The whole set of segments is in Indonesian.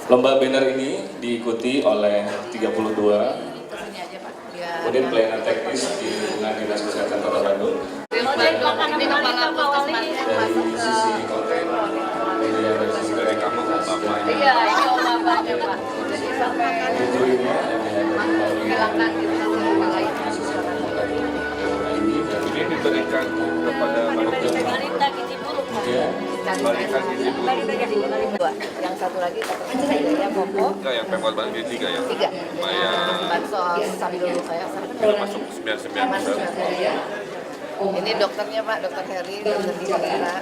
Lomba banner ini diikuti oleh 32 kemudian pelayanan teknis di lingkungan Dinas Kesehatan Kota Bandung. Dari sisi konten, media dari sisi dari kamu Bapak. Iya, ini Om Bapaknya Pak. Jadi sampai jurinya ada ini diberikan kepada balita gizi buruk. balita gizi buruk. Yang satu lagi ya Popo. Enggak, yang pemkot Bandung 3 ya? 3. Bansos sambil dulu saya. Udah masuk 99 Masuk besar. ya. Ini dokternya Pak, Dokter Heri, Dokter Dikara.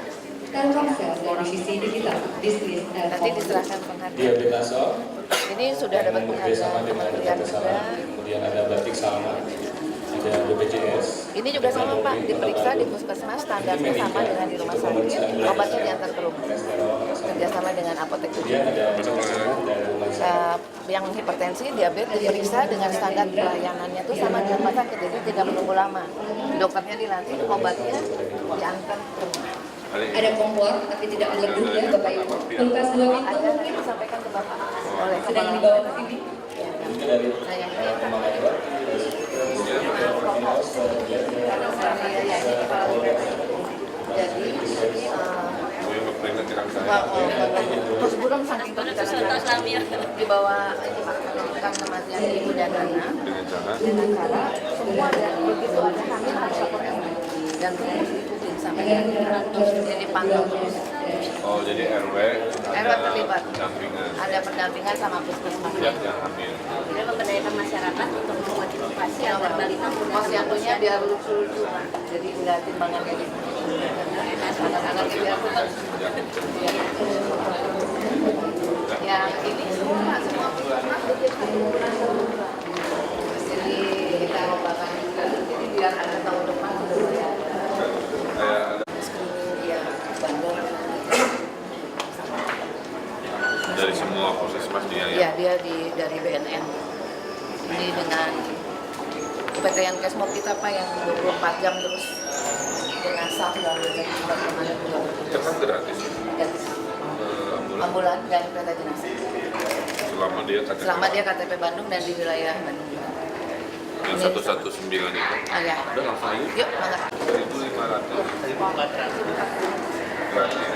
Nanti diserahkan penghargaan. Diabetasol. Ini sudah dapat penghargaan kementerian sudah. Kemudian ada batik salma, ada BPJS. Ini juga sama Pak, diperiksa di puskesmas, standarnya sama dengan di rumah sakit, obatnya diantar ke rumah. Kerjasama dengan apotek juga. Yang hipertensi, diabetes diperiksa dengan standar pelayanannya itu sama dengan rumah sakit, jadi tidak menunggu lama. Dokternya dilantik, obatnya diantar ke rumah. Ada kompor tapi tidak meledup ya Bapak Ibu. Kulkas 2 pintu Ada nanti disampaikan ke Bapak oleh sedang dibawa ke sini. Nah, yang ini akan jadi terus burung saking dibawa menentukan kematian ibu dan anak dengan cara semua dan begitu ada hamil harus lapor RW dan terus ikutin sampai jadi pantau terus. Oh, jadi RW terlibat. pendampingan. Ada pendampingan sama puskesmas. Yang hamil. Kita memberdayakan masyarakat untuk memotivasi agar balita muda posyandunya biar lucu-lucu, jadi nggak timbangannya di anak-anak biar yang ini semua puskesmas jadi kita lombakan juga, jadi biar ada tahun depan sudah saya screening dia bandel. Dari semua puskesmas dia ya? Iya, dia dari BNN. Ini dengan PTN Kesmob kita Pak yang 24 jam terus dengan staff dan bagaimana juga. Itu kan gratis. Gratis. Ambulan. Ambulan dan kereta jenazah. Selama dia KTP. KTP Bandung dan di wilayah Bandung juga. Yang 119 itu. Ya. Udah langsung aja. Yuk, mangga. 1.500. Gratis.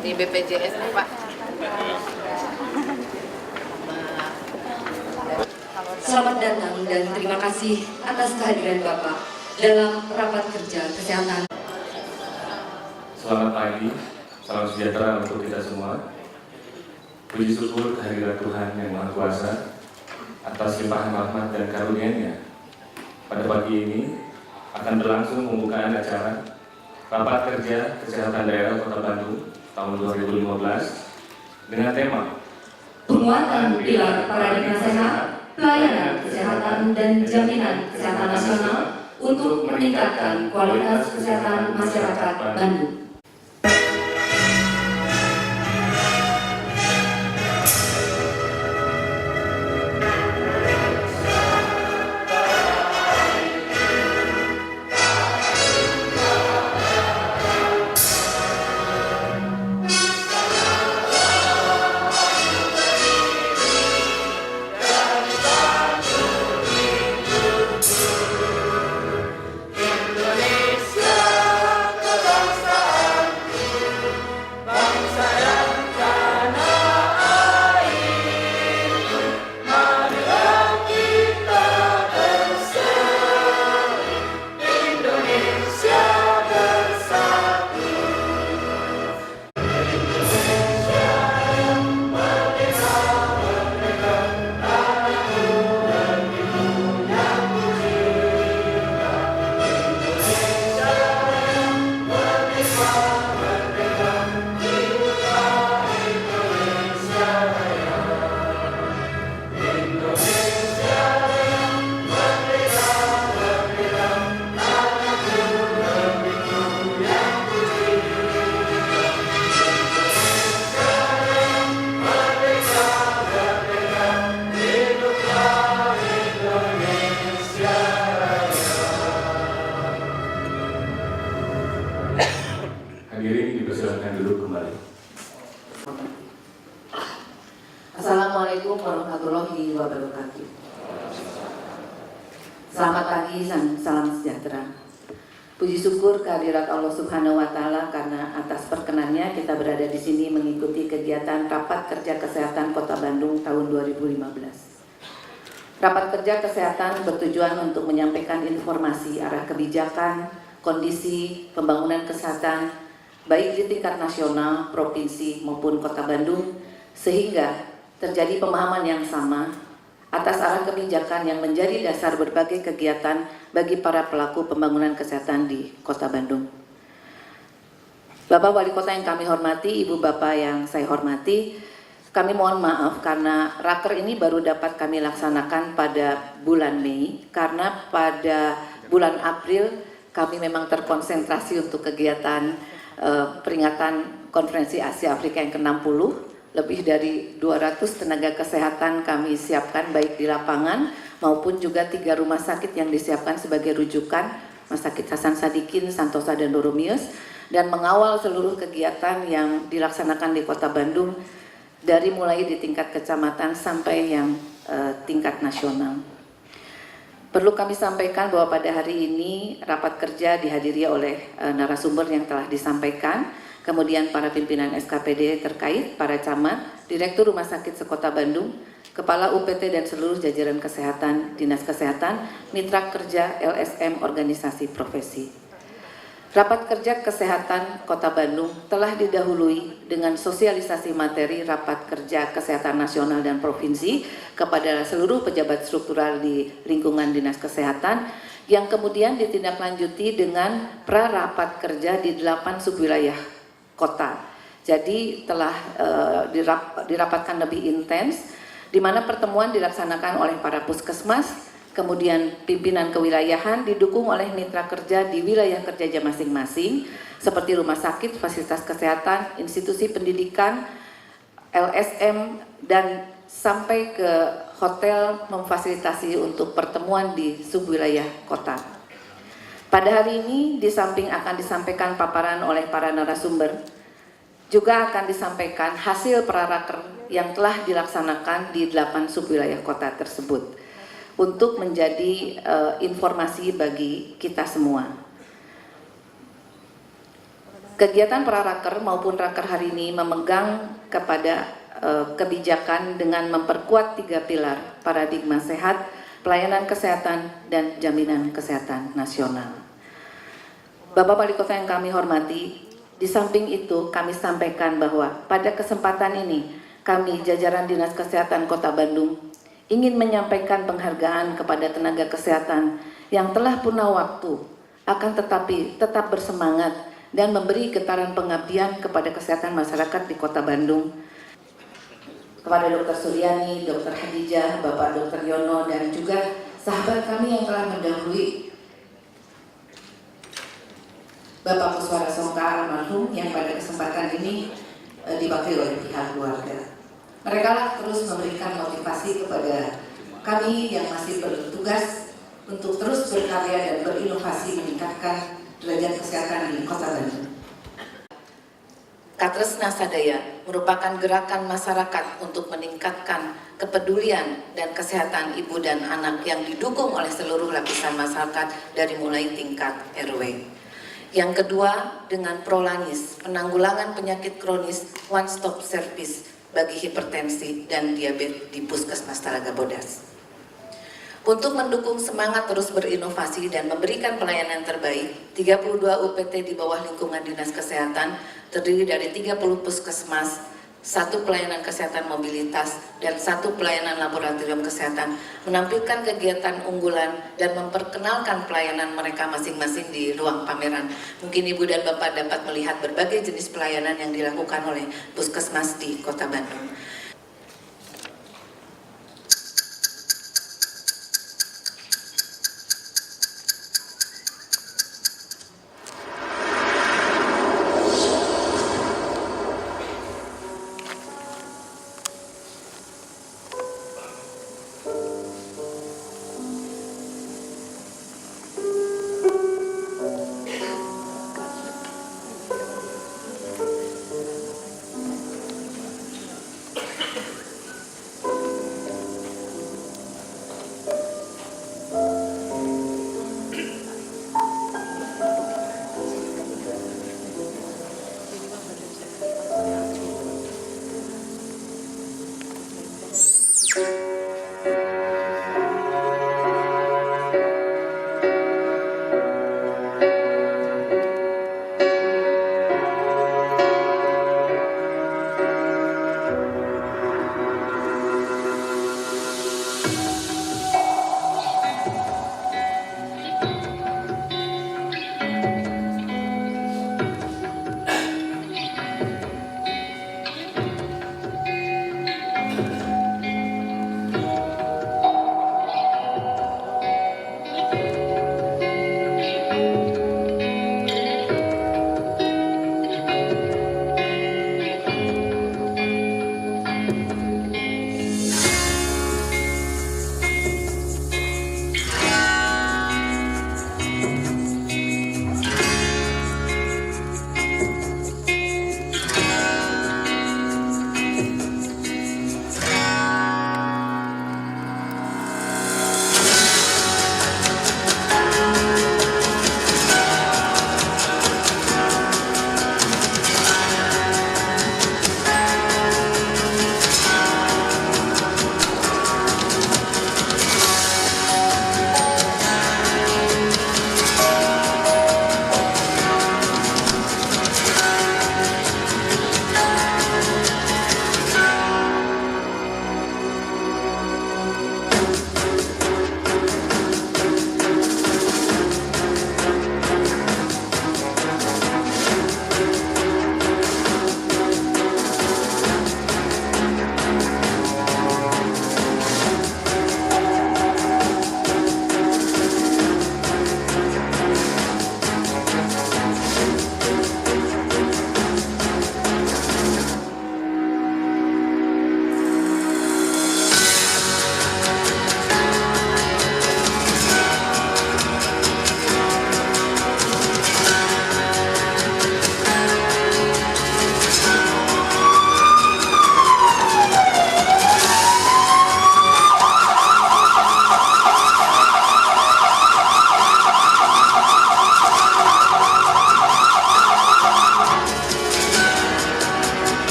Di BPJS nih Pak. Selamat datang dan terima kasih atas kehadiran Bapak dalam rapat kerja kesehatan. Selamat pagi, salam sejahtera untuk kita semua. Puji syukur kehadiran Tuhan yang Maha Kuasa atas limpahan rahmat dan karunia-Nya. Pada pagi ini akan berlangsung pembukaan acara Rapat Kerja Kesehatan Daerah Kota Bandung tahun 2015 dengan tema Penguatan pilar paradigma sehat, pelayanan kesehatan dan jaminan kesehatan nasional untuk meningkatkan kualitas kesehatan masyarakat Bandung. Indonesia, kebangsaan Assalamualaikum warahmatullahi wabarakatuh. Selamat pagi dan salam sejahtera. Puji syukur kehadirat Allah Subhanahu wa Ta'ala karena atas perkenannya kita berada di sini mengikuti kegiatan Rapat Kerja Kesehatan Kota Bandung tahun 2015. Rapat Kerja Kesehatan bertujuan untuk menyampaikan informasi arah kebijakan, kondisi, pembangunan kesehatan, baik di tingkat nasional, provinsi maupun Kota Bandung, sehingga terjadi pemahaman yang sama atas arah kebijakan yang menjadi dasar berbagai kegiatan bagi para pelaku pembangunan kesehatan di Kota Bandung. Bapak Wali Kota yang kami hormati, Ibu Bapak yang saya hormati, kami mohon maaf karena raker ini baru dapat kami laksanakan pada bulan Mei, karena pada bulan April kami memang terkonsentrasi untuk kegiatan peringatan Konferensi Asia Afrika yang ke-60. Lebih dari 200 tenaga kesehatan kami siapkan baik di lapangan maupun juga 3 rumah sakit yang disiapkan sebagai rujukan, Rumah Sakit Hasan Sadikin, Santosa dan Doromius, dan mengawal seluruh kegiatan yang dilaksanakan di Kota Bandung dari mulai di tingkat kecamatan sampai yang tingkat nasional. Perlu kami sampaikan bahwa pada hari ini rapat kerja dihadiri oleh narasumber yang telah disampaikan, kemudian para pimpinan SKPD terkait, para camat, Direktur Rumah Sakit Sekota Bandung, Kepala UPT dan seluruh jajaran kesehatan, Dinas Kesehatan, Mitra Kerja, LSM, organisasi profesi. Rapat Kerja Kesehatan Kota Bandung telah didahului dengan sosialisasi materi Rapat Kerja Kesehatan Nasional dan Provinsi kepada seluruh pejabat struktural di lingkungan Dinas Kesehatan, yang kemudian ditindaklanjuti dengan pra-rapat kerja di 8 subwilayah kota. Jadi telah dirapatkan lebih intens, di mana pertemuan dilaksanakan oleh para puskesmas, kemudian pimpinan kewilayahan didukung oleh mitra kerja di wilayah kerjanya masing-masing, seperti rumah sakit, fasilitas kesehatan, institusi pendidikan, LSM, dan sampai ke hotel memfasilitasi untuk pertemuan di subwilayah kota. Pada hari ini, di samping akan disampaikan paparan oleh para narasumber, juga akan disampaikan hasil praraker yang telah dilaksanakan di 8 subwilayah kota tersebut untuk menjadi informasi bagi kita semua. Kegiatan praraker maupun raker hari ini memegang kepada kebijakan dengan memperkuat 3 pilar paradigma sehat, pelayanan kesehatan, dan jaminan kesehatan nasional. Bapak Wali Kota yang kami hormati, di samping itu kami sampaikan bahwa pada kesempatan ini kami jajaran Dinas Kesehatan Kota Bandung ingin menyampaikan penghargaan kepada tenaga kesehatan yang telah punah waktu, akan tetapi tetap bersemangat dan memberi getaran pengabdian kepada kesehatan masyarakat di Kota Bandung. Kepada Dr. Suryani, Dr. Hadijah, Bapak Dr. Yono, dan juga sahabat kami yang telah mendahului, Bapak Puswara Songka almarhum yang pada kesempatan ini diwakili oleh pihak keluarga. Mereka lah terus memberikan motivasi kepada kami yang masih bertugas untuk terus berkarya dan berinovasi meningkatkan derajat kesehatan di Kota Bandung. Katresna Sadaya merupakan gerakan masyarakat untuk meningkatkan kepedulian dan kesehatan ibu dan anak yang didukung oleh seluruh lapisan masyarakat dari mulai tingkat RW. Yang kedua, dengan Prolanis, penanggulangan penyakit kronis one stop service bagi hipertensi dan diabetes di Puskesmas Talaga Bodas. Untuk mendukung semangat terus berinovasi dan memberikan pelayanan terbaik, 32 UPT di bawah lingkungan Dinas Kesehatan terdiri dari 30 puskesmas, 1 pelayanan kesehatan mobilitas, dan 1 pelayanan laboratorium kesehatan menampilkan kegiatan unggulan dan memperkenalkan pelayanan mereka masing-masing di ruang pameran. Mungkin Ibu dan Bapak dapat melihat berbagai jenis pelayanan yang dilakukan oleh puskesmas di Kota Bandung.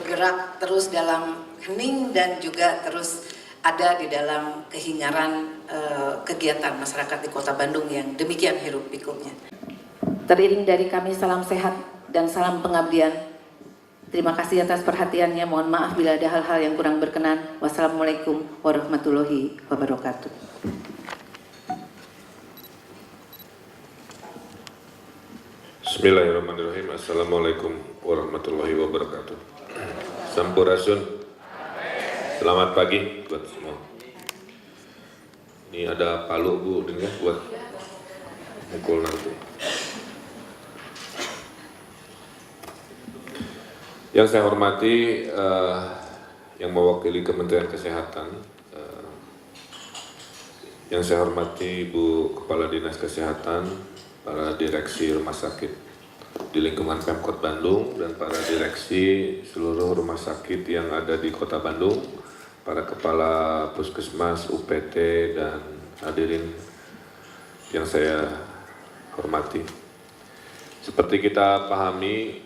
bergerak terus dalam hening dan juga terus ada di dalam kehingaran kegiatan masyarakat di Kota Bandung yang demikian hiruk pikuknya. Teriring dari kami salam sehat dan salam pengabdian. Terima kasih atas perhatiannya. Mohon maaf bila ada hal-hal yang kurang berkenan. Wassalamualaikum warahmatullahi wabarakatuh. Bismillahirrahmanirrahim. Assalamualaikum warahmatullahi wabarakatuh. Sampurasun. Selamat pagi buat semua. Ini ada palu Bu, dengar buat mukul nanti. Yang saya hormati, yang mewakili Kementerian Kesehatan, yang saya hormati Bu Kepala Dinas Kesehatan, para direksi rumah sakit di lingkungan Pemkot Bandung, dan para direksi seluruh rumah sakit yang ada di Kota Bandung, para kepala puskesmas, UPT, dan hadirin yang saya hormati. Seperti kita pahami,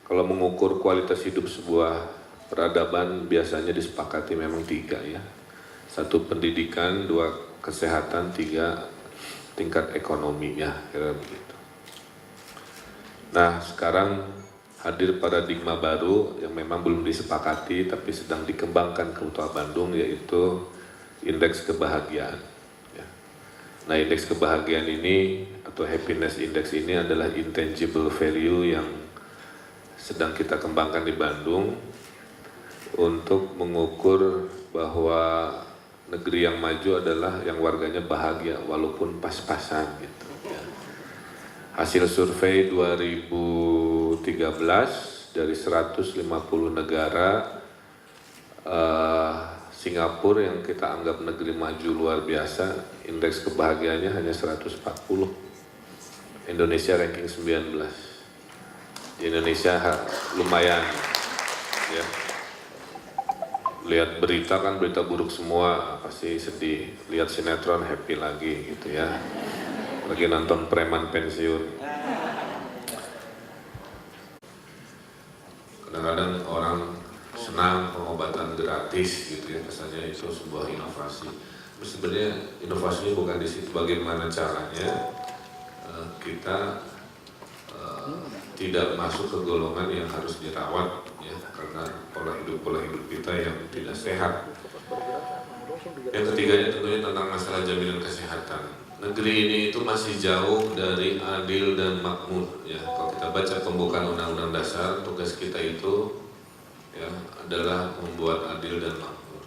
kalau mengukur kualitas hidup sebuah peradaban biasanya disepakati memang 3 ya. 1 pendidikan, 2 kesehatan, 3 tingkat ekonominya, kira begitu. Nah, sekarang hadir paradigma baru yang memang belum disepakati tapi sedang dikembangkan ke Kota Bandung, yaitu indeks kebahagiaan. Ya. Nah, indeks kebahagiaan ini atau happiness index ini adalah intangible value yang sedang kita kembangkan di Bandung untuk mengukur bahwa negeri yang maju adalah yang warganya bahagia walaupun pas-pasan gitu. Ya. Hasil survei 2013 dari 150 negara, Singapura yang kita anggap negeri maju luar biasa, indeks kebahagiaannya hanya 140. Indonesia ranking 19. Di Indonesia lumayan ya. Lihat berita kan berita buruk semua, pasti sedih. Lihat sinetron happy lagi gitu ya. Lagi nonton preman pensiun. Kadang-kadang orang senang pengobatan gratis gitu ya, kesannya itu sebuah inovasi. Tapi sebenarnya inovasinya bukan di situ, bagaimana caranya kita tidak masuk ke golongan yang harus dirawat ya, karena pola hidup kita yang tidak sehat. Yang ketiganya tentunya tentang masalah jaminan kesehatan. Negeri ini itu masih jauh dari adil dan makmur ya. Kalau kita baca pembukaan Undang-Undang Dasar, tugas kita itu ya adalah membuat adil dan makmur.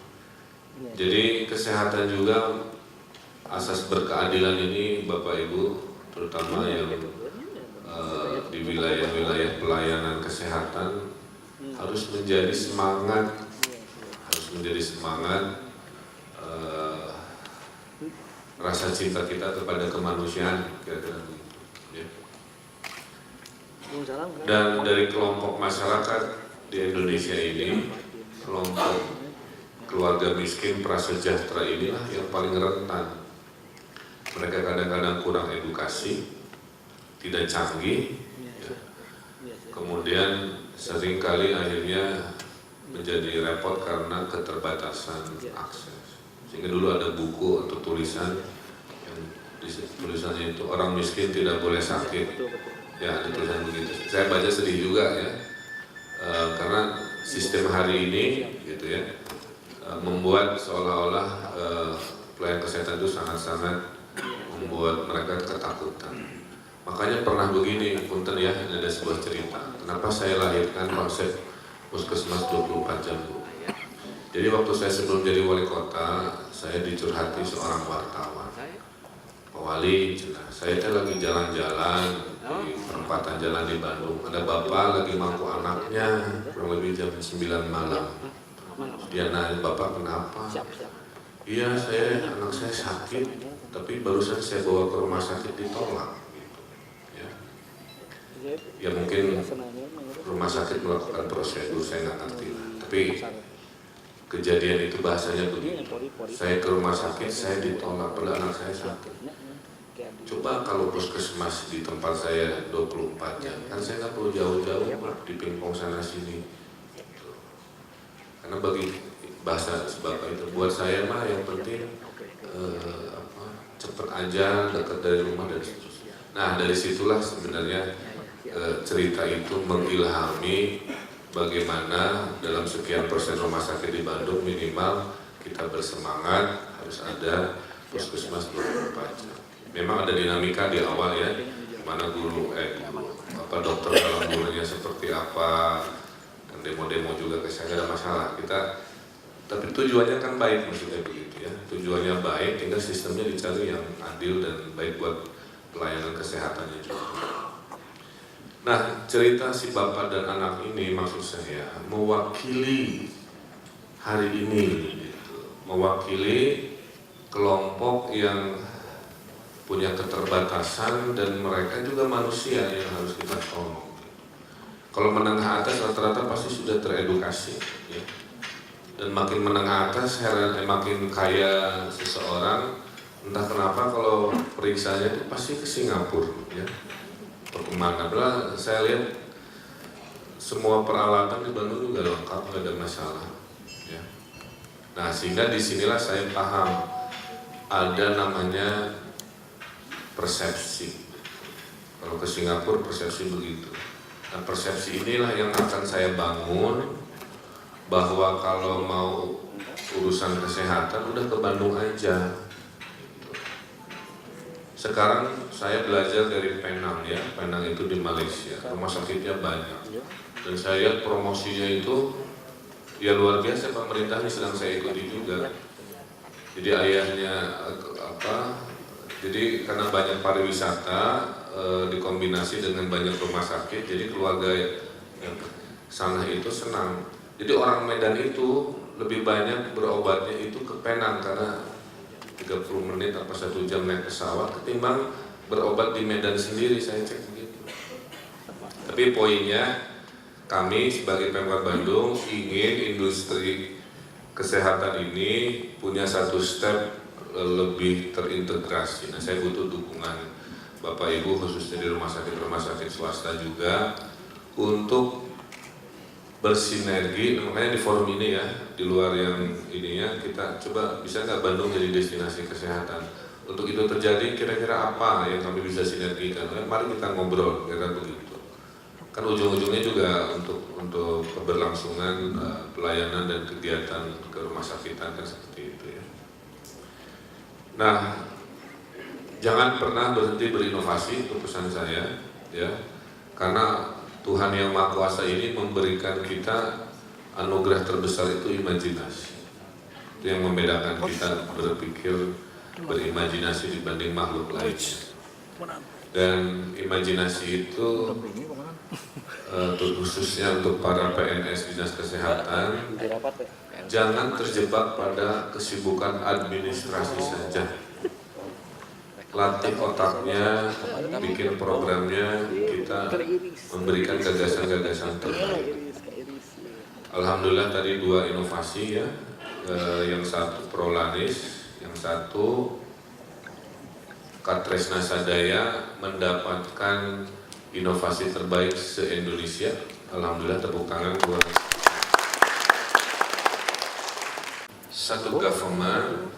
Jadi kesehatan juga asas berkeadilan ini Bapak Ibu, terutama yang di wilayah-wilayah pelayanan kesehatan harus menjadi semangat, rasa cinta kita kepada kemanusiaan, kira-kira begitu. Ya. Dan dari kelompok masyarakat di Indonesia ini, kelompok keluarga miskin prasejahtera inilah yang paling rentan. Mereka kadang-kadang kurang edukasi, tidak canggih, ya. Kemudian seringkali akhirnya menjadi repot karena keterbatasan akses. Sehingga dulu ada buku atau tulisan yang tulisannya itu orang miskin tidak boleh sakit, ya ada tulisan begitu. Saya baca sedih juga ya, karena sistem hari ini gitu ya membuat seolah-olah pelayanan kesehatan itu sangat-sangat membuat mereka ketakutan. Makanya pernah begini, punten ya, ini ada sebuah cerita. Kenapa saya lahirkan konsep puskesmas 24 jam Bu? Jadi waktu saya sebelum jadi wali kota, saya dicurhati seorang wartawan. Pak Wali, saya lagi jalan-jalan di perempatan jalan di Bandung. Ada bapak lagi mangku anaknya, kurang lebih jam 9 malam. Dia nanya, Bapak kenapa? Iya, anak saya sakit, tapi barusan saya bawa ke rumah sakit ditolak. Gitu. Ya mungkin rumah sakit melakukan prosedur, saya nggak ngerti lah. Tapi kejadian itu bahasanya begini, saya ke rumah sakit, saya ditolak, padahal anak saya sakit. Coba kalau puskesmas di tempat saya 24 jam, kan saya nggak perlu jauh-jauh di pingpong sana sini. Karena bagi bahasa Bapak itu, buat saya mah yang penting cepet aja, dekat dari rumah dan seterusnya. Nah dari situlah sebenarnya cerita itu mengilhami bagaimana dalam sekian persen rumah sakit di Bandung minimal kita bersemangat harus ada puskesmas 24 jam. Memang ada dinamika di awal ya, mana dokter dalam bulannya seperti apa, dan demo-demo juga saya ada masalah. Tapi tujuannya kan baik, maksudnya begitu ya. Tujuannya baik, tinggal sistemnya dicari yang adil dan baik buat pelayanan kesehatannya juga. Nah, cerita si bapak dan anak ini maksud saya mewakili hari ini, gitu. Mewakili kelompok yang punya keterbatasan dan mereka juga manusia yang harus kita tolong. Kalau menengah atas rata-rata pasti sudah teredukasi, ya. Dan makin menengah atas, makin kaya seseorang, entah kenapa kalau periksanya itu pasti ke Singapura, ya. Kemana lah, saya lihat semua peralatan di Bandung juga lengkap, nggak ada masalah, ya. Nah sehingga disinilah saya paham ada namanya persepsi. Kalau ke Singapura persepsi begitu. Nah persepsi inilah yang akan saya bangun bahwa kalau mau urusan kesehatan udah ke Bandung aja. Sekarang saya belajar dari Penang ya, Penang itu di Malaysia, rumah sakitnya banyak. Dan saya lihat promosinya itu ya luar biasa, pemerintah ini sedang saya ikuti juga. Jadi ayahnya jadi karena banyak pariwisata dikombinasi dengan banyak rumah sakit, jadi keluarga yang sana itu senang. Jadi orang Medan itu lebih banyak berobatnya itu ke Penang karena 30 menit atau 1 jam naik pesawat ketimbang berobat di Medan sendiri, saya cek begitu. Tapi poinnya kami sebagai Pemkab Bandung ingin industri kesehatan ini punya satu step lebih terintegrasi. Nah saya butuh dukungan Bapak Ibu khususnya di rumah sakit swasta juga untuk bersinergi. Makanya di forum ini ya, di luar yang ininya kita coba bisa nggak Bandung jadi destinasi kesehatan. Untuk itu terjadi kira-kira apa yang kami bisa sinergikan? Mari kita ngobrol kira-kira begitu. Kan ujung-ujungnya juga untuk keberlangsungan pelayanan dan kegiatan ke rumah sakitan kan seperti itu ya. Nah, jangan pernah berhenti berinovasi, itu pesan saya ya. Karena Tuhan yang Maha Kuasa ini memberikan kita anugerah terbesar itu imajinasi. Itu yang membedakan kita berpikir, berimajinasi dibanding makhluk lainnya. Dan imajinasi itu khususnya untuk para PNS Dinas Kesehatan, jangan terjebak pada kesibukan administrasi saja. Latih otaknya, bikin programnya, kita memberikan gagasan-gagasan terbaik. Alhamdulillah tadi 2 inovasi ya, yang satu Prolanis, yang satu Katresna Sadaya mendapatkan inovasi terbaik se-Indonesia. Alhamdulillah tepuk tangan buat 1 government,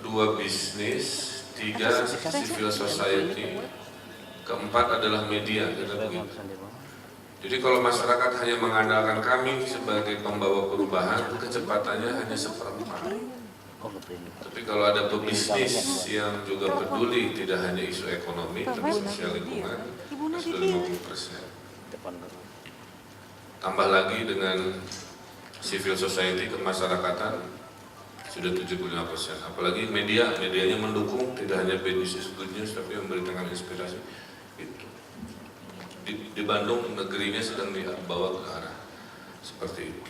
2 bisnis, 3 civil society, 4 adalah media, kira begitu. Jadi kalau masyarakat hanya mengandalkan kami sebagai pembawa perubahan, kecepatannya hanya 1/4. Tapi kalau ada pebisnis yang juga peduli tidak hanya isu ekonomi, tapi sosial lingkungan, sudah 50%. Tambah lagi dengan civil society kemasyarakatan, sudah 75%. Apalagi medianya mendukung, tidak hanya bad news is good news, tapi memberikan inspirasi. Di Bandung negerinya sedang dibawa ke arah seperti itu.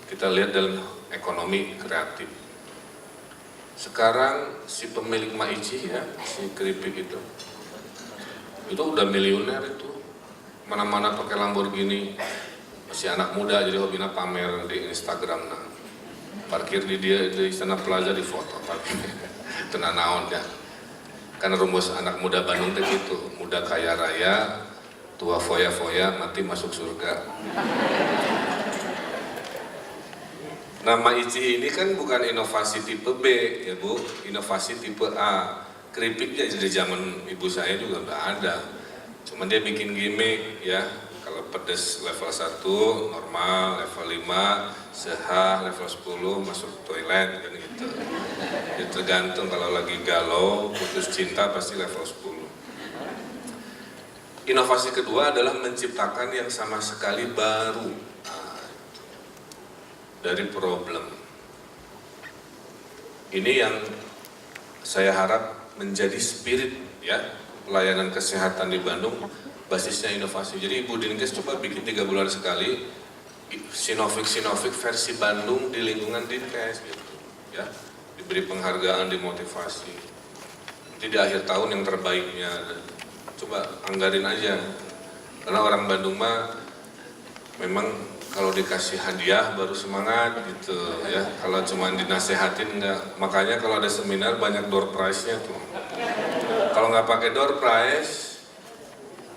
Kita lihat dalam ekonomi kreatif. Sekarang si pemilik Maici ya, si keripik itu udah miliuner itu. Mana-mana pakai Lamborghini, masih anak muda jadi hobinya pamer di Instagram. Nah, parkir di Istana Plaza di foto parkir tenan naon ya. Karena rumus anak muda Bandung itu gitu, muda kaya raya, tua foya-foya, mati masuk surga. Nama ICI ini kan bukan inovasi tipe B ya Bu, inovasi tipe A. Keripik ya dari zaman ibu saya juga udah ada. Cuman dia bikin gimmick ya. Kalau pedas level 1 normal, level 5 sehat, level 10 masuk toilet kan gitu. Jadi tergantung kalau lagi galau, putus cinta pasti level 10. Inovasi kedua adalah menciptakan yang sama sekali baru dari problem. Ini yang saya harap menjadi spirit ya pelayanan kesehatan di Bandung, basisnya inovasi. Jadi Ibu Dinkes coba bikin 3 bulan sekali Sinovik versi Bandung di lingkungan Dinkes gitu ya, diberi penghargaan, dimotivasi. Nanti di akhir tahun yang terbaiknya coba anggarin aja, karena orang Bandung mah memang kalau dikasih hadiah baru semangat gitu ya, kalau cuma dinasehatin enggak. Makanya kalau ada seminar banyak door prize-nya tuh. Kalau nggak pakai door prize,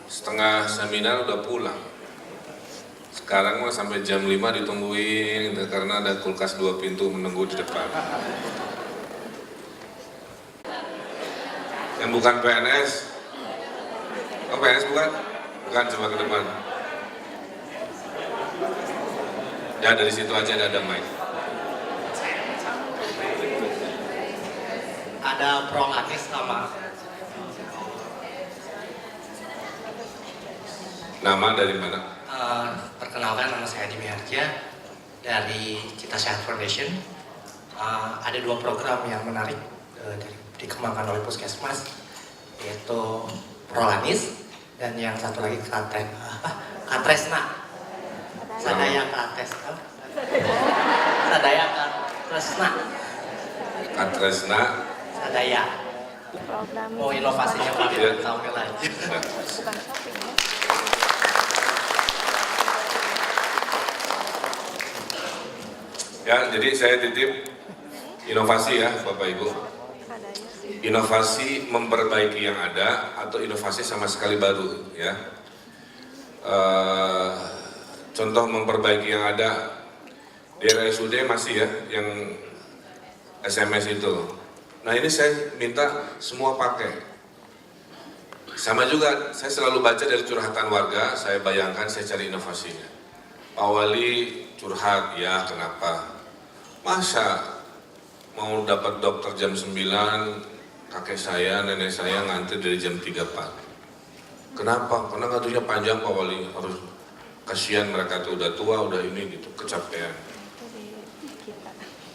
setengah seminar udah pulang. Sekarang mah sampai jam 5 ditungguin gitu, karena ada kulkas 2 pintu menunggu di depan. Yang bukan PNS, oh PNS bukan? Bukan, coba ke depan. Ya dari situ aja ada mic. Ada Prolanis sama. Nama dari mana? Perkenalkan, nama saya Adi Miharja dari Cita Sehat Foundation. Ada 2 program yang menarik dikembangkan oleh Puskesmas, yaitu Prolanis dan yang satu lagi Katresna. Sadaya Katresna. Sadaya Katresna. Katresna. Sadaya. Mau inovasinya Pak, tahu lagi. Ya, jadi saya titip inovasi ya Bapak Ibu. Inovasi memperbaiki yang ada atau inovasi sama sekali baru ya. Contoh memperbaiki yang ada di RSUD masih ya, yang SMS itu. Nah ini saya minta semua pakai. Sama juga, saya selalu baca dari curhatan warga, saya bayangkan, saya cari inovasinya. Pak Wali curhat, ya kenapa? Masa mau dapat dokter jam 9, kakek saya, nenek saya ngantri dari jam 3 pagi. Kenapa? Karena ngantrinya panjang Pak Wali, harus kasihan mereka tuh udah tua, udah ini gitu, kecapean.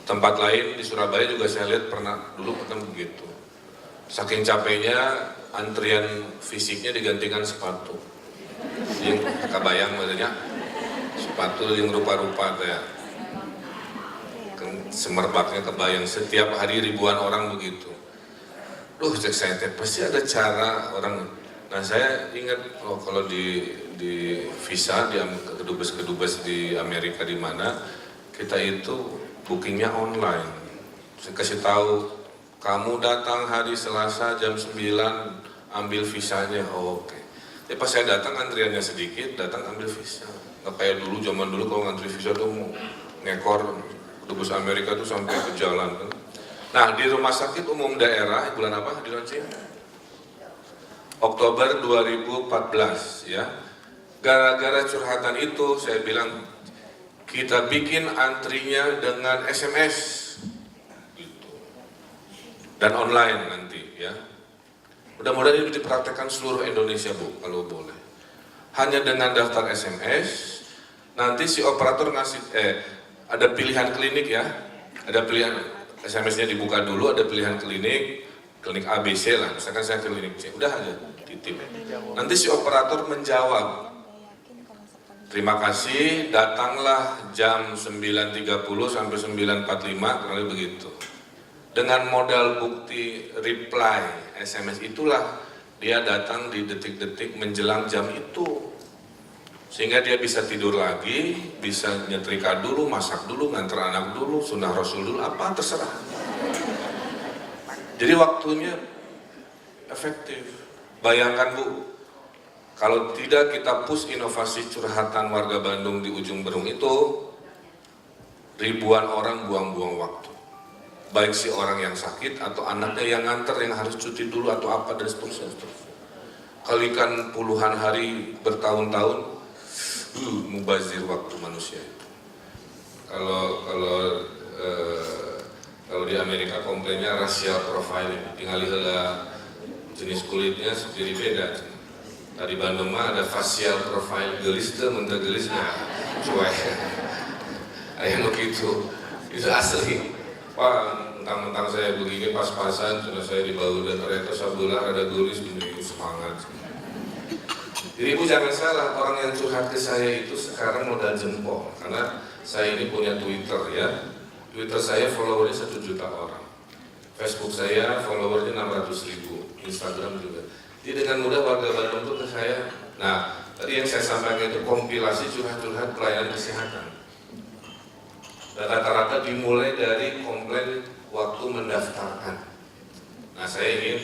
Tempat lain di Surabaya juga saya lihat dulu pernah begitu. Saking capeknya, antrian fisiknya digantikan sepatu. Yang kebayang maksudnya, sepatu yang rupa-rupa kayak semerbaknya kebayang. Setiap hari ribuan orang begitu. Cek saya pasti ada cara orang. Nah saya ingat kalau di visa di kedubes di Amerika di mana kita itu bookingnya online. Saya kasih tahu, kamu datang hari Selasa jam 9 ambil visanya. Oke. Jadi pas saya datang antriannya sedikit, datang ambil visa. Nggak kayak dulu, zaman dulu kalau ngantri visa tuh ngekor kedubes Amerika tuh sampai ke jalan. Nah di rumah sakit umum daerah bulan apa dilaunching? Oktober 2014 ya. Gara-gara curhatan itu saya bilang kita bikin antrinya dengan SMS gitu. Dan online nanti ya. Mudah-mudahan ini dipraktekkan seluruh Indonesia Bu, kalau boleh. Hanya dengan daftar SMS, nanti si operator ngasih ada pilihan klinik ya. Ada pilihan SMS-nya dibuka dulu, ada pilihan klinik ABC lah, misalkan saya klinik C, udah aja titip. Nanti si operator menjawab, terima kasih, datanglah jam 9.30 sampai 9.45, kurang lebih begitu. Dengan modal bukti reply SMS itulah dia datang di detik-detik menjelang jam itu. Sehingga dia bisa tidur lagi, bisa nyetrika dulu, masak dulu, nganter anak dulu, sunah rasul dulu, apa terserah. Jadi waktunya efektif. Bayangkan Bu, kalau tidak kita push inovasi curhatan warga Bandung di ujung Berung itu, ribuan orang buang-buang waktu. Baik si orang yang sakit atau anaknya yang nganter yang harus cuti dulu atau apa dan seterusnya. Kalikan puluhan hari bertahun-tahun, mubazir waktu manusia itu. Kalau di Amerika komplainnya racial profiling, tinggal jenis kulitnya jadi beda. Tadi Bandung mah ada facial profile gelis teh mentah gelisnya cuek. Aya nu kitu. Itu asli. Wah, mentang-mentang saya begini pas-pasan, cuma saya di bau dan ternyata sabelah ada gelis begini semangat. Jadi ibu jangan salah, orang yang curhat ke saya itu sekarang modal jempol. Karena saya ini punya Twitter ya. Twitter saya followernya 1 juta orang. Facebook saya followernya 600.000. Instagram juga. Jadi dengan mudah warga Bandung itu ke saya. Nah, tadi yang saya sampaikan itu kompilasi curhat-curhat pelayanan kesehatan. Dan rata-rata dimulai dari komplain waktu mendaftarkan. Nah, saya ingin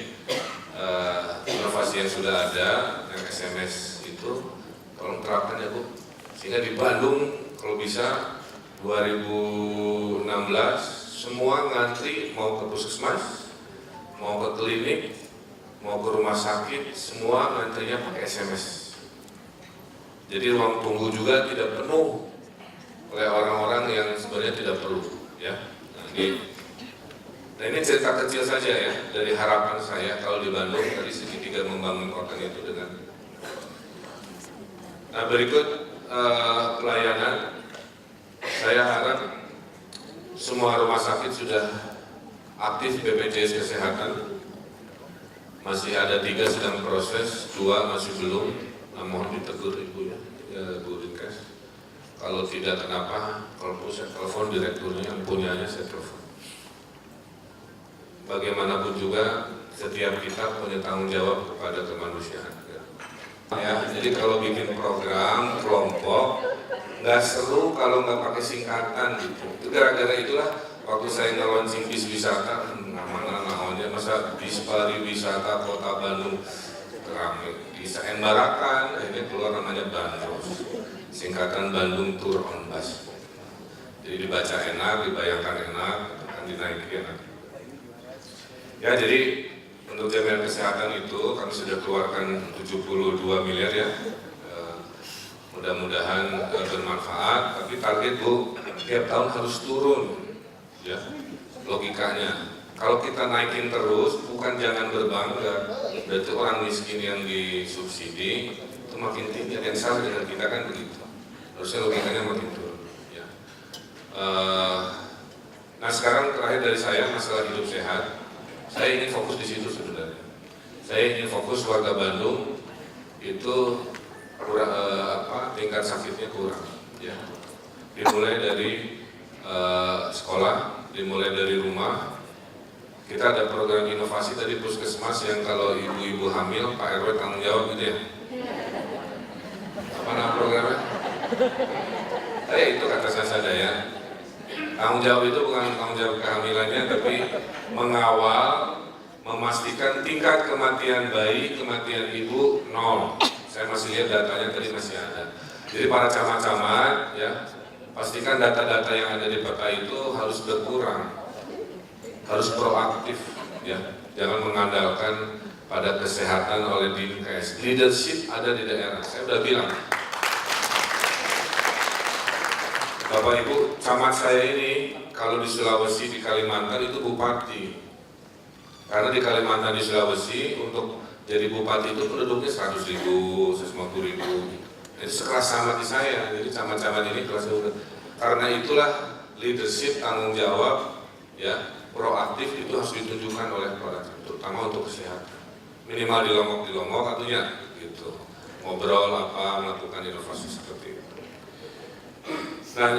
inovasi yang sudah ada, yang SMS itu, tolong terapkan ya Bu. Sehingga di Bandung, kalau bisa 2016 semua ngantri mau ke puskesmas, mau ke klinik, mau ke rumah sakit, semua ngantrinya pakai SMS. Jadi ruang tunggu juga tidak penuh oleh orang-orang yang sebenarnya tidak perlu, ya. Nah ini cerita kecil saja ya dari harapan saya kalau di Bandung tadi segitiga membangun kota itu dengan. Nah berikut pelayanan, saya harap semua rumah sakit sudah aktif BPJS Kesehatan. Masih ada 3 sedang proses, 2 masih belum. Nah, mohon ditegur Ibu ya, Bu Dinkes. Kalau tidak kenapa, kalau saya telepon direkturnya, yang punyanya saya telepon. Bagaimanapun juga, setiap kita punya tanggung jawab kepada kemanusiaan. Ya, jadi kalau bikin program kelompok, nggak seru kalau nggak pakai singkatan gitu. Itu gara-gara itulah waktu saya nge-launching bis wisata, namanya masa bis pariwisata Kota Bandung ramai. Bisa embarakan, akhirnya keluar namanya Bandros. Singkatan Bandung Tour on Bus. Jadi dibaca enak, dibayangkan enak, akan dinaiki enak. Ya jadi untuk jaminan kesehatan itu kami sudah keluarkan 72 miliar ya. Mudah-mudahan bermanfaat. Tapi target Bu tiap tahun harus turun, ya logikanya. Kalau kita naikin terus, bukan jangan berbangga. Berarti orang miskin yang disubsidi itu makin tinggi. Yang salah dengan kita kan begitu. Harusnya logikanya makin turun. Ya. Nah sekarang terakhir dari saya masalah hidup sehat. Saya ingin fokus di situ sebenarnya. Saya ingin fokus warga Bandung itu kurang, tingkat sakitnya kurang. Ya. Dimulai dari sekolah, dimulai dari rumah. Kita ada program inovasi tadi puskesmas yang kalau ibu-ibu hamil Pak RW tanggung jawab gitu ya. Apa nama programnya? Itu kata saya ya. Tanggung jawab itu bukan tanggung jawab kehamilannya, tapi mengawal, memastikan tingkat kematian bayi, kematian ibu 0. Saya masih lihat datanya tadi masih ada. Jadi para camat-camat ya, pastikan data-data yang ada di peta itu harus berkurang. Harus proaktif ya, jangan mengandalkan pada kesehatan oleh Dinkes. Leadership ada di daerah. Saya udah bilang, Bapak Ibu, camat saya ini kalau di Sulawesi, di Kalimantan itu bupati. Karena di Kalimantan, di Sulawesi untuk jadi bupati itu penduduknya 100.000, 150.000. Itu sekelas sama di saya. Jadi camat-camat ini kelas udah. Karena itulah leadership, tanggung jawab ya. Proaktif itu harus ditunjukkan oleh para, terutama untuk kesehatan. Minimal di Lombok artinya gitu. Ngobrol apa, melakukan inovasi seperti itu. Nah,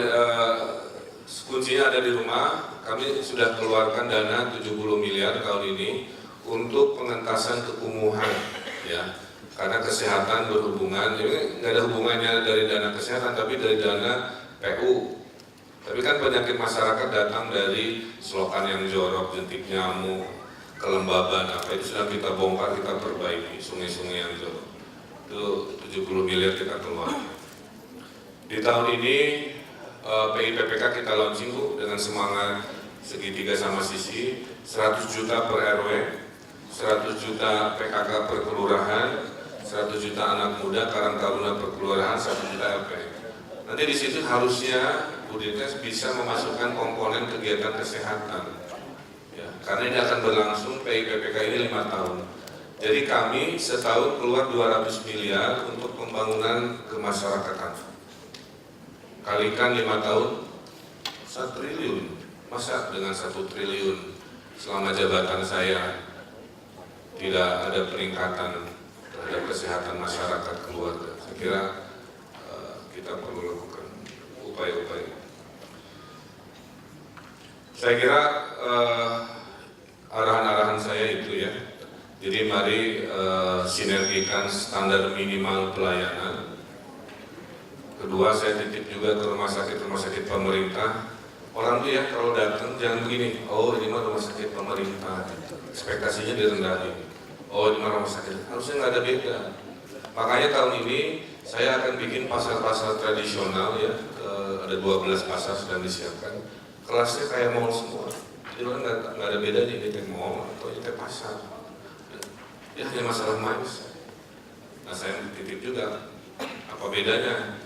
kuncinya ada di rumah. Kami sudah keluarkan dana 70 miliar tahun ini untuk pengentasan kekumuhan ya. Karena kesehatan berhubungan, ini nggak ada hubungannya dari dana kesehatan tapi dari dana PU. Tapi kan penyakit masyarakat datang dari selokan yang jorok, jentik nyamuk, kelembaban, apa itu sudah kita bongkar, kita perbaiki, sungai-sungai yang jorok. Itu 70 miliar kita keluar. Di tahun ini PIPPK kita launching Bu dengan semangat segitiga sama sisi, 100 juta per RW, 100 juta PKK per kelurahan, 100 juta anak muda Karang Taruna per kelurahan, 1 juta LP. Nanti di situ harusnya Bu Dinkes bisa memasukkan komponen kegiatan kesehatan. Ya, karena ini akan berlangsung PIPPK ini 5 tahun. Jadi kami setahun keluar 200 miliar untuk pembangunan kemasyarakatan. Kalikan 5 tahun, 1 triliun. Masa dengan 1 triliun selama jabatan saya tidak ada peningkatan terhadap kesehatan masyarakat keluarga? Saya kira kita perlu lakukan upaya-upaya. Saya kira arahan-arahan saya itu ya. Jadi mari sinergikan standar minimal pelayanan. Kedua, saya titip juga ke rumah sakit pemerintah. Orang tuh ya kalau datang jangan begini, oh ini mah rumah sakit pemerintah, ekspektasinya direndahin. Oh ini mah rumah sakit, harusnya nggak ada beda. Makanya tahun ini saya akan bikin pasar-pasar tradisional ya, ada 12 pasar sedang disiapkan. Kelasnya kayak mall semua, jadi orang nggak ada bedanya ini kayak mall atau ini kayak pasar. Ya hanya masalah mindset. Nah saya titip juga, apa bedanya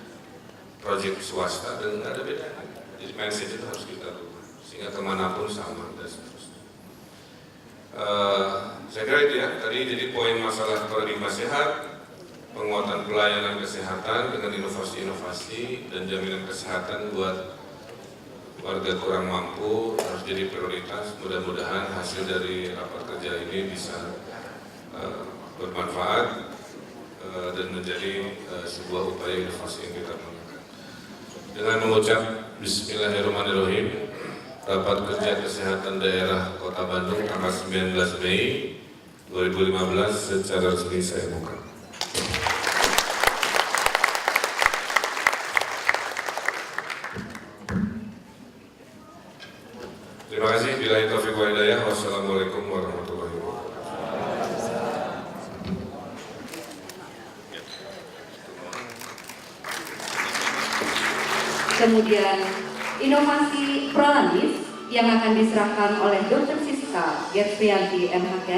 proyek swasta dan nggak ada bedanya. Jadi mindset itu harus kita rubah sehingga kemanapun sama dan seterusnya. Saya kira itu ya. Tadi jadi poin masalah paradigma sehat, penguatan pelayanan kesehatan dengan inovasi-inovasi dan jaminan kesehatan buat warga kurang mampu harus jadi prioritas. Mudah-mudahan hasil dari rapat kerja ini bisa bermanfaat dan menjadi sebuah upaya inovasi yang kita lakukan. Dengan mengucap Bismillahirrahmanirrahim, rapat kerja kesehatan daerah Kota Bandung tanggal 19 Mei 2015 secara resmi saya buka. Terima kasih. Billahi taufiq wal hidayah. Wassalamualaikum warahmatullahi wabarakatuh. Kemudian inovasi Prolanis yang akan diserahkan oleh Dr. Siska Gertrianti MHK.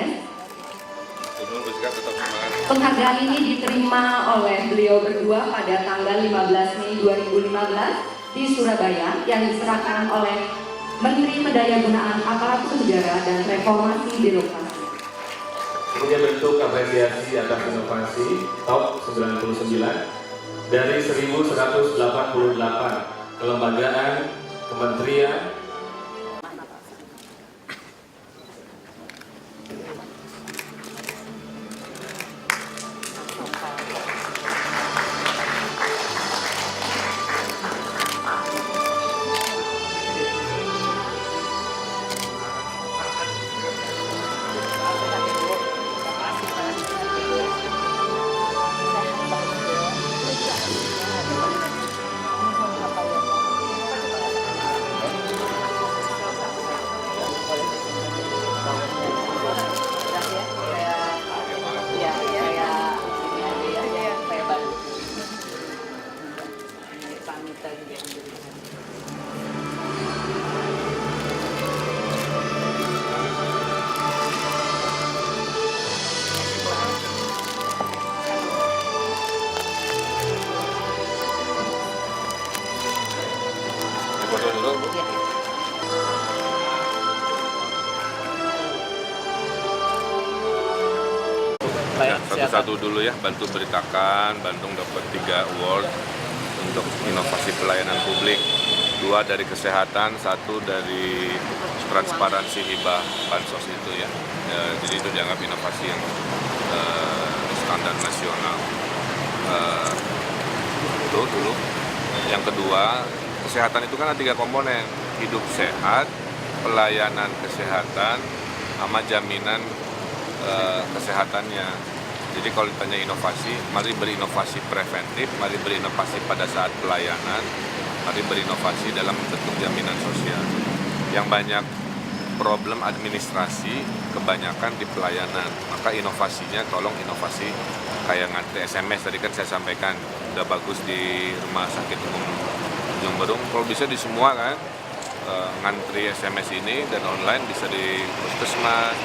Penghargaan ini diterima oleh beliau berdua pada tanggal 15 Mei 2015 di Surabaya yang diserahkan oleh Menteri Pendayagunaan Aparatur Negara dan Reformasi Birokrasi. Kemudian bentuk apresiasi atas inovasi top 99 dari 1188 kelembagaan, kementerian, Ya, satu-satu dulu ya, bantu beritakan Bandung dapat 3 award untuk inovasi pelayanan publik, 2 dari kesehatan, 1 dari transparansi hibah bansos itu ya. Jadi itu dianggap inovasi yang standar nasional. Itu dulu. Yang kedua, kesehatan itu kan ada 3 komponen, hidup sehat, pelayanan kesehatan, sama jaminan kesehatannya. Jadi kalau ditanya inovasi, mari berinovasi preventif, mari berinovasi pada saat pelayanan, mari berinovasi dalam bentuk jaminan sosial. Yang banyak problem administrasi kebanyakan di pelayanan, maka inovasinya tolong inovasi kayak ngantri SMS tadi kan saya sampaikan, udah bagus di rumah sakit umum Ujung Berung, kalau bisa di semua kan, ngantri SMS ini dan online bisa di puskesmas.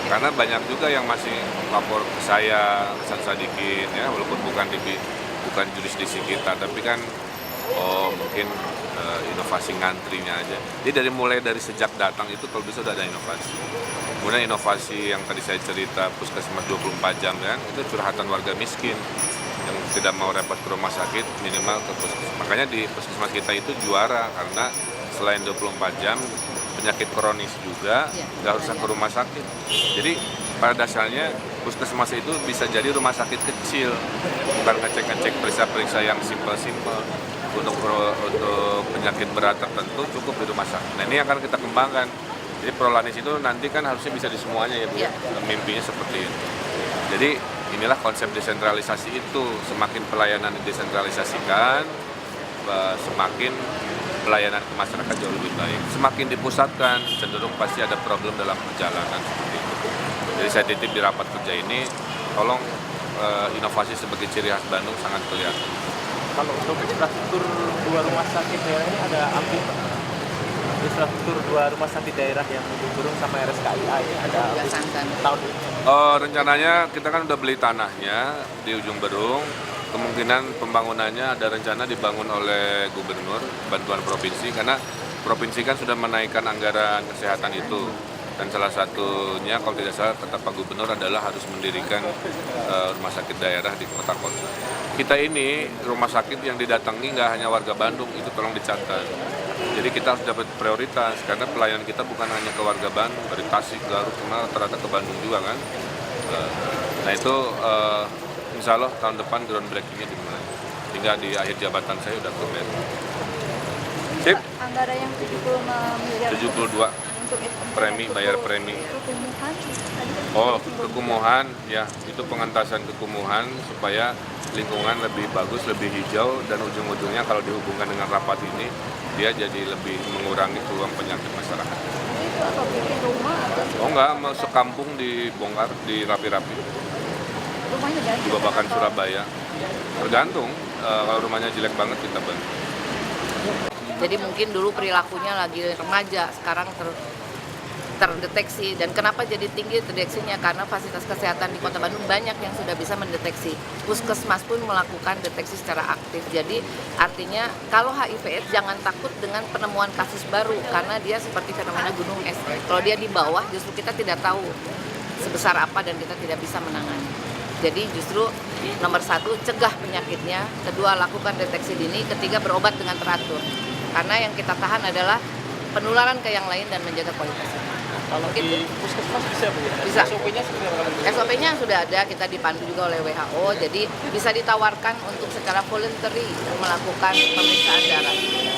Karena banyak juga yang masih lapor ke saya, Hasan Sadikin, ya, walaupun bukan jurisdiksi kita, tapi kan mungkin inovasi ngantrinya aja. Jadi mulai dari sejak datang itu kalau bisa udah ada inovasi. Kemudian inovasi yang tadi saya cerita, puskesmas 24 jam kan, itu curhatan warga miskin yang tidak mau repot ke rumah sakit, minimal ke puskesmas. Makanya di puskesmas kita itu juara, karena selain 24 jam, penyakit kronis juga, nggak harus ke rumah sakit. Jadi pada dasarnya puskesmas itu bisa jadi rumah sakit kecil, bukan ngecek-ngecek periksa-periksa yang simpel-simpel. Untuk penyakit berat tertentu cukup di rumah sakit. Nah, ini akan kita kembangkan. Jadi Prolanis itu nanti kan harusnya bisa di semuanya ya Bu. Mimpinya seperti itu. Jadi inilah konsep desentralisasi itu. Semakin pelayanan didesentralisasikan, semakin pelayanan ke masyarakat jauh lebih baik. Semakin dipusatkan, cenderung pasti ada problem dalam perjalanan seperti itu. Jadi saya titip di rapat kerja ini, tolong inovasi sebagai ciri khas Bandung sangat kelihatan. Kalau untuk infrastruktur dua rumah sakit daerah ini ada update Pak? Infrastruktur dua rumah sakit daerah yang Ujung Berung sama RSKIA ini ada tahun ini? Rencananya kita kan udah beli tanahnya di Ujung Berung. Kemungkinan pembangunannya ada rencana dibangun oleh gubernur, bantuan provinsi, karena provinsi kan sudah menaikkan anggaran kesehatan itu. Dan salah satunya kalau tidak salah kata Pak Gubernur adalah harus mendirikan rumah sakit daerah di kota-kota. Kita ini rumah sakit yang didatangi nggak hanya warga Bandung, itu tolong dicatat. Jadi kita harus dapat prioritas, karena pelayanan kita bukan hanya ke warga Bandung, dari Tasik, Garut, kemana rata-rata ke Bandung juga kan. Nah itu insya Allah tahun depan groundbreaking-nya dimulai. Hingga di akhir jabatan saya udah kelar. Sip. Anggaran yang 75 miliar 72 untuk premi, bayar premi. kekumuhan. Oh, kekumuhan, ya itu pengentasan kekumuhan supaya lingkungan lebih bagus, lebih hijau, dan ujung-ujungnya kalau dihubungkan dengan rapat ini, dia jadi lebih mengurangi peluang penyakit masyarakat. Itu atau bikin rumah atau Oh enggak, mau sekampung dibongkar, dirapi-rapi, rumahnya jadi di Babakan Surabaya. Tergantung, kalau rumahnya jelek banget kita bantu. Jadi mungkin dulu perilakunya lagi remaja, sekarang terdeteksi. Dan kenapa jadi tinggi terdeteksinya? Karena fasilitas kesehatan di Kota Bandung banyak yang sudah bisa mendeteksi. Puskesmas pun melakukan deteksi secara aktif. Jadi artinya kalau HIV/AIDS jangan takut dengan penemuan kasus baru, karena dia seperti fenomena gunung es. Kalau dia di bawah justru kita tidak tahu sebesar apa dan kita tidak bisa menangani. Jadi justru nomor 1 cegah penyakitnya, kedua lakukan deteksi dini, ketiga berobat dengan teratur. Karena yang kita tahan adalah penularan ke yang lain dan menjaga kualitasnya. Kalau di puskesmas bisa Bu? Bisa. SOP-nya seperti apa? SOP-nya sudah ada, kita dipandu juga oleh WHO, jadi bisa ditawarkan untuk secara voluntary melakukan pemeriksaan darah.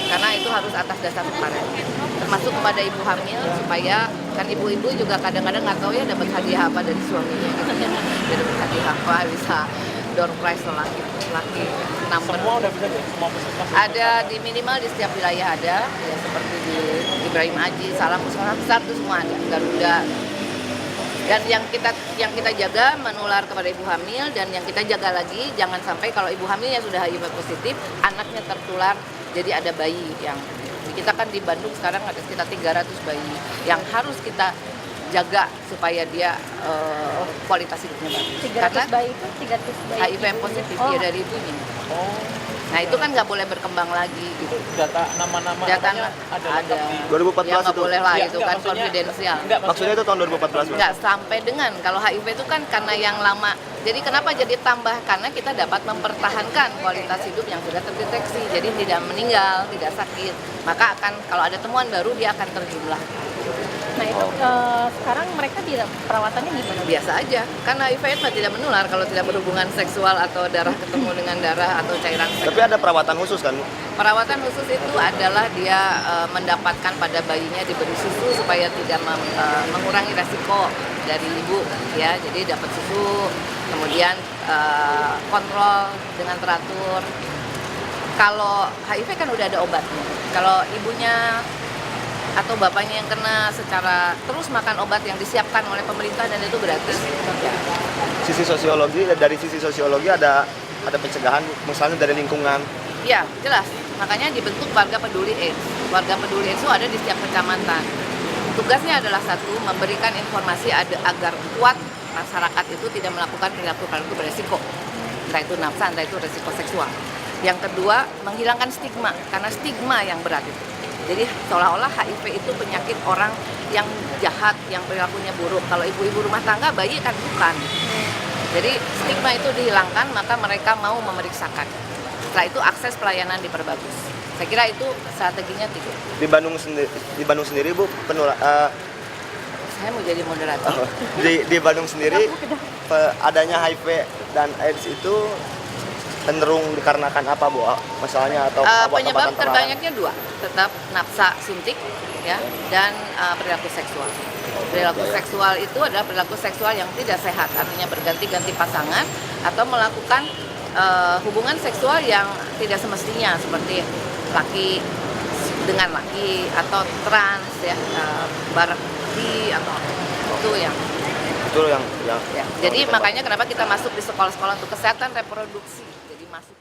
Karena itu harus atas dasar sukarela. Termasuk kepada ibu hamil, supaya kan ibu-ibu juga kadang-kadang nggak tahu ya dapat hadiah apa dari suaminya gitu ya. Dia dapat hadiah apa, bisa door prize laki number. Semua udah bisa, semua puskesmas? Ada di minimal di setiap wilayah ada, ya seperti di Ibrahim Haji, Salam, puskesmas besar itu semua ada, Garuda. Dan yang kita jaga menular kepada ibu hamil, dan yang kita jaga lagi jangan sampai kalau ibu hamilnya sudah HIV positif, anaknya tertular. Jadi ada bayi yang kita kan di Bandung sekarang ada sekitar 300 bayi yang harus kita jaga supaya dia kualitas hidupnya bagus. 300 Karena bayi itu 300 bayi HIV positif ya dari ibunya. Oh. Nah itu kan nggak boleh berkembang lagi gitu. Data nama-nama Data ada ada. lengkap di 2014 Ya nggak itu. boleh lah, Ya, itu enggak, kan maksudnya- konfidensial. Enggak, Maksudnya itu tahun 2014. Nggak sampai dengan, kalau HIV itu kan karena yang lama. Jadi kenapa jadi tambah? Karena kita dapat mempertahankan kualitas hidup yang sudah terdeteksi. Jadi tidak meninggal, tidak sakit. Maka akan kalau ada temuan baru dia akan terjumlah. Nah itu sekarang mereka di perawatannya gimana? Biasa aja, karena HIV itu tidak menular kalau tidak berhubungan seksual atau darah ketemu dengan darah atau cairan seks. Tapi ada perawatan khusus kan? Perawatan khusus itu adalah dia mendapatkan pada bayinya diberi susu supaya tidak mengurangi resiko dari ibu ya. Jadi dapat susu, kemudian kontrol dengan teratur. Kalau HIV kan udah ada obatnya. Kalau ibunya atau bapaknya yang kena secara terus makan obat yang disiapkan oleh pemerintah dan itu gratis. Ya. Dari sisi sosiologi ada pencegahan misalnya dari lingkungan. Ya, jelas. makanya dibentuk warga peduli AIDS. Warga peduli AIDS itu ada di setiap kecamatan. Tugasnya adalah satu, memberikan informasi agar kuat masyarakat itu tidak melakukan perilaku-perilaku beresiko, entah itu nafsa, entah itu resiko seksual. Yang kedua, menghilangkan stigma, karena stigma yang berat itu. Jadi seolah-olah HIV itu penyakit orang yang jahat, yang perilakunya buruk. Kalau ibu-ibu rumah tangga, bayi kan bukan. Jadi stigma itu dihilangkan, maka mereka mau memeriksakan. Setelah itu akses pelayanan diperbagus. Saya kira itu strateginya 3. Di Bandung sendiri Bu, Saya mau jadi moderator. di Bandung sendiri adanya HIV dan AIDS itu cenderung dikarenakan apa Bu? Masalahnya atau Penyebab terbanyaknya 2, tetap nafsa suntik ya, dan perilaku seksual. Perilaku seksual itu adalah perilaku seksual yang tidak sehat, artinya berganti-ganti pasangan atau melakukan hubungan seksual yang tidak semestinya, seperti laki dengan laki atau trans ya, bareng-bareng atau itu yang ya. Jadi makanya kenapa kita masuk di sekolah-sekolah untuk kesehatan reproduksi, jadi masuk